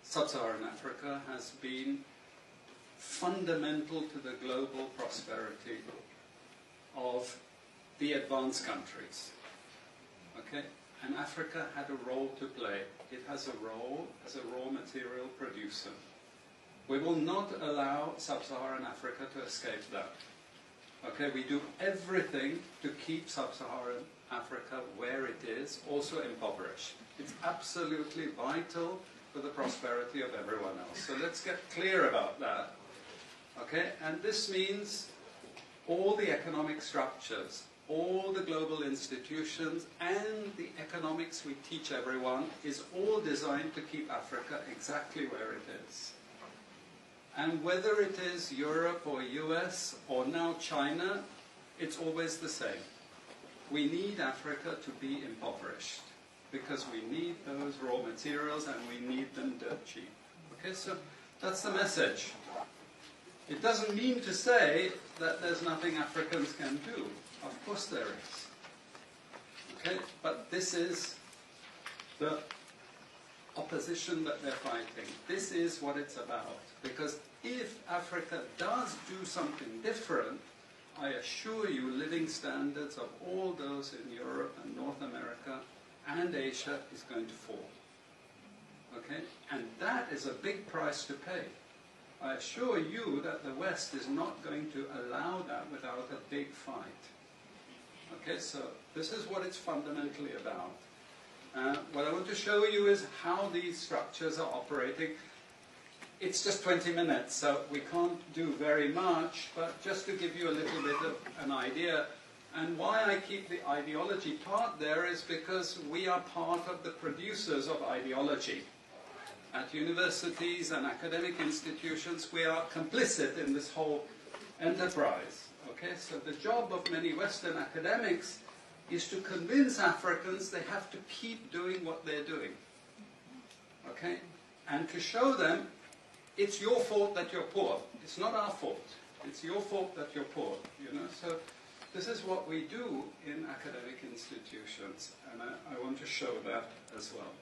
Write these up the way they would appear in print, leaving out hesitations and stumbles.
Sub-Saharan Africa has been fundamental to the global prosperity of the advanced countries. Okay? And Africa had a role to play. It has a role as a raw material producer. We will not allow Sub-Saharan Africa to escape that. Okay, we do everything to keep Sub-Saharan Africa where it is, also impoverished. It's absolutely vital for the prosperity of everyone else. So let's get clear about that. Okay, and this means all the economic structures, all the global institutions, and the economics we teach everyone is all designed to keep Africa exactly where it is. And whether it is Europe or US or now China, it's always the same. We need Africa to be impoverished because we need those raw materials and we need them dirt cheap. Okay, so that's the message. It doesn't mean to say that there's nothing Africans can do. Of course there is. Okay, but this is the opposition that they're fighting. This is what it's about. Because if Africa does do something different, I assure you living standards of all those in Europe and North America and Asia is going to fall. Okay? And that is a big price to pay. I assure you that the West is not going to allow that without a big fight. Okay, so this is what it's fundamentally about. What I want to show you is how these structures are operating. It's just 20 minutes, so we can't do very much, but just to give you a little bit of an idea. And why I keep the ideology part there is because we are part of the producers of ideology. At universities and academic institutions, we are complicit in this whole enterprise. Okay, so the job of many Western academics is to convince Africans they have to keep doing what they're doing. Okay? And to show them it's your fault that you're poor. It's not our fault. It's your fault that you're poor. You know? So this is what we do in academic institutions, and I want to show that as well.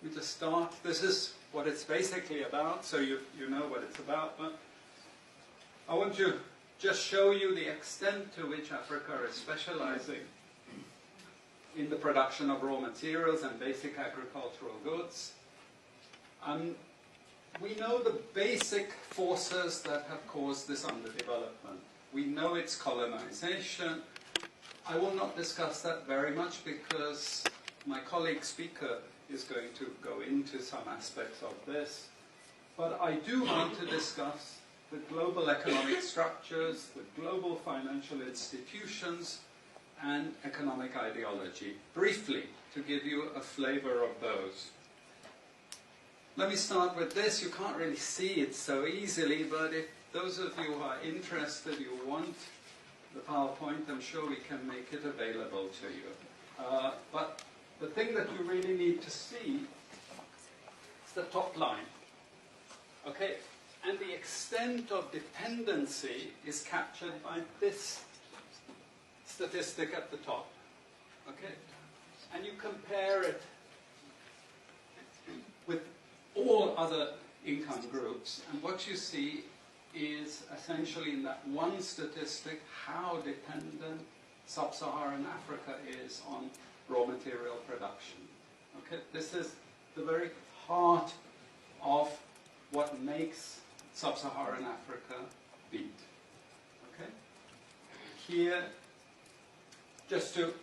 We just start. This is what it's basically about, so you know what it's about. But I want to just show you the extent to which Africa is specializing in the production of raw materials and basic agricultural goods. We know the basic forces that have caused this underdevelopment. We know it's colonization. I will not discuss that very much because my colleague speaker is going to go into some aspects of this. But I do want to discuss the global economic structures, the global financial institutions, and economic ideology, briefly, to give you a flavor of those. Let me start with this. You can't really see it so easily, but if those of you who are interested, you want the PowerPoint, I'm sure we can make it available to you. But the thing that you really need to see is the top line. Okay? And the extent of dependency is captured by this statistic at the top. Okay? And you compare it with all other income groups, and what you see is essentially in that one statistic how dependent sub-Saharan Africa is on raw material production. Okay? This is the very heart of what makes sub-Saharan Africa beat. Okay? Here, just to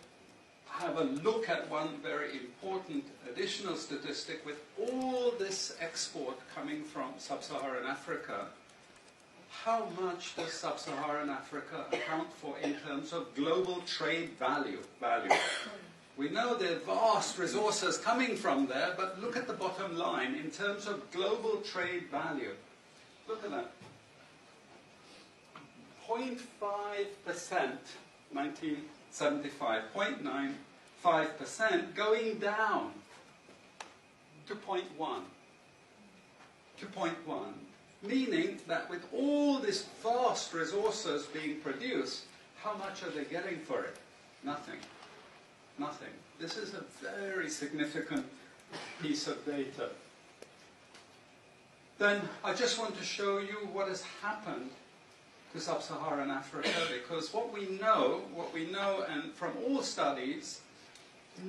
have a look at one very important additional statistic, with all this export coming from sub-Saharan Africa, how much does sub-Saharan Africa account for in terms of global trade value? We know there are vast resources coming from there, but look at the bottom line in terms of global trade value. Look at that. 0.5%, 1975, 0.95%, going down to 0.1. To 0.1. Meaning that with all these vast resources being produced, how much are they getting for it? Nothing. Nothing. This is a very significant piece of data. then I just want to show you what has happened to sub-Saharan Africa, because what we know, and from all studies,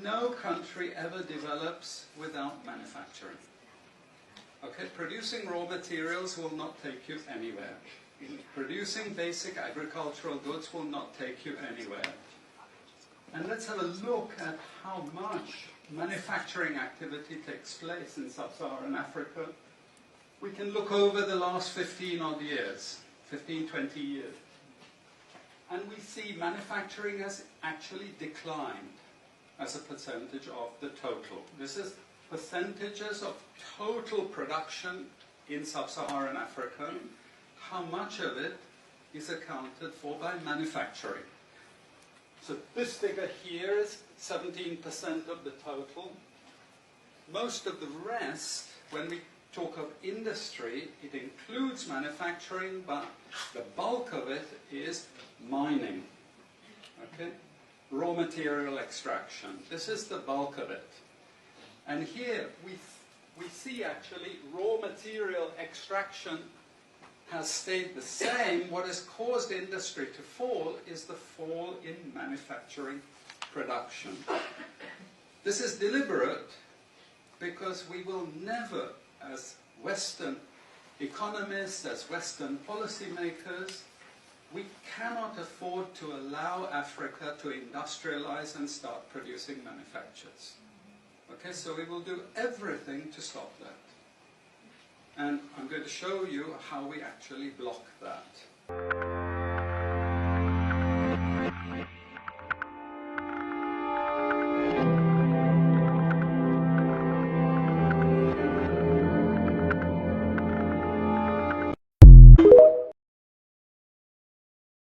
no country ever develops without manufacturing. Okay, producing raw materials will not take you anywhere. Producing basic agricultural goods will not take you anywhere. And let's have a look at how much manufacturing activity takes place in sub-Saharan Africa. We can look over the last 15 odd years, 15, 20 years. And we see manufacturing has actually declined as a percentage of the total. This is percentages of total production in sub-Saharan Africa. How much of it is accounted for by manufacturing? So this figure here is 17% of the total. Most of the rest, when we talk of industry, it includes manufacturing, but the bulk of it is mining. Okay? Raw material extraction. This is the bulk of it. And here we see actually raw material extraction has stayed the same. What has caused industry to fall is the fall in manufacturing production. This is deliberate because we will never, as Western economists, as Western policymakers, we cannot afford to allow Africa to industrialize and start producing manufactures. Okay, so we will do everything to stop that. And I'm going to show you how we actually block that.